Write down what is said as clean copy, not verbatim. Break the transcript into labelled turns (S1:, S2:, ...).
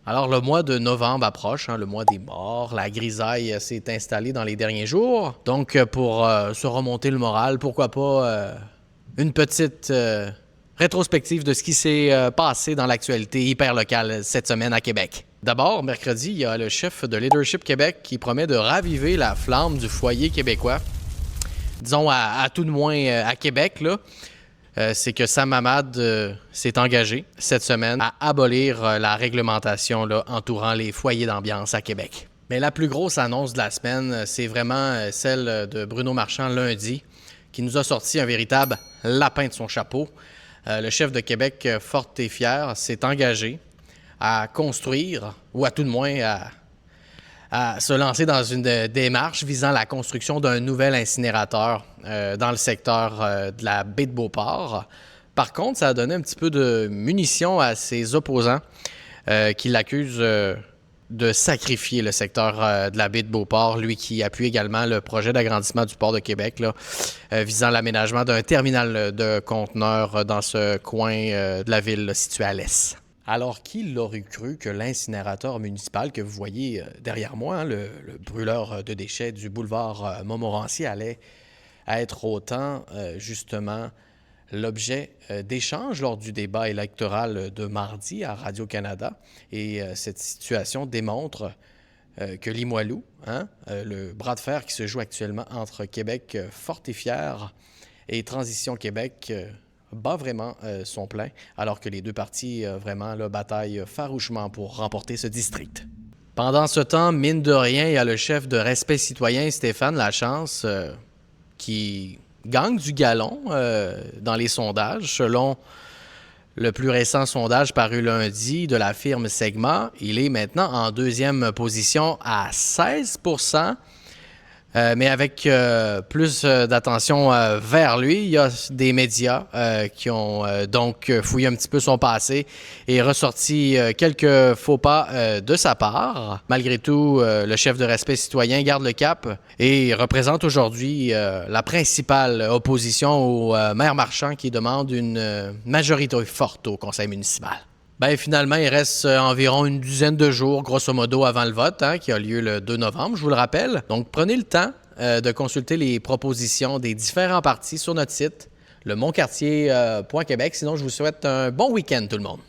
S1: Alors, le mois de novembre approche, le mois des morts. La grisaille s'est installée dans les derniers jours. Donc, pour se remonter le moral, pourquoi pas une petite rétrospective de ce qui s'est passé dans l'actualité hyper locale cette semaine à Québec. D'abord, mercredi, il y a le chef de Leadership Québec qui promet de raviver la flamme du foyer québécois. Disons, à tout de moins à Québec, là. C'est que Sam Hamad s'est engagé cette semaine à abolir la réglementation là, entourant les foyers d'ambiance à Québec. Mais la plus grosse annonce de la semaine, c'est vraiment celle de Bruno Marchand lundi, qui nous a sorti un véritable lapin de son chapeau. Le chef de Québec, fort et fier, s'est engagé à construire, ou à tout de moins à se lancer dans une démarche visant la construction d'un nouvel incinérateur dans le secteur de la baie de Beauport. Par contre, ça a donné un petit peu de munitions à ses opposants qui l'accusent de sacrifier le secteur de la baie de Beauport, lui qui appuie également le projet d'agrandissement du port de Québec là, visant l'aménagement d'un terminal de conteneurs dans ce coin de la ville là, situé à l'est. Alors, qui l'aurait cru que l'incinérateur municipal que vous voyez derrière moi, le brûleur de déchets du boulevard Montmorency, allait être autant, justement, l'objet d'échanges lors du débat électoral de mardi à Radio-Canada. Et cette situation démontre que Limoilou, le bras de fer qui se joue actuellement entre Québec fort et fier et Transition Québec bat vraiment son plein, alors que les deux partis vraiment là, bataillent farouchement pour remporter ce district. Pendant ce temps, mine de rien, il y a le chef de Respect citoyen, Stéphane Lachance, qui gagne du galon dans les sondages. Selon le plus récent sondage paru lundi de la firme Segma, il est maintenant en deuxième position à 16 %. Mais avec plus d'attention vers lui, il y a des médias qui ont donc fouillé un petit peu son passé et ressorti quelques faux pas de sa part. Malgré tout, le chef de Respect citoyen garde le cap et représente aujourd'hui la principale opposition au maire Marchand qui demande une majorité forte au conseil municipal. Bien, finalement, il reste environ une dizaine de jours, grosso modo, avant le vote, qui a lieu le 2 novembre, je vous le rappelle. Donc, prenez le temps de consulter les propositions des différents partis sur notre site, le montquartier.québec. Sinon, je vous souhaite un bon week-end, tout le monde.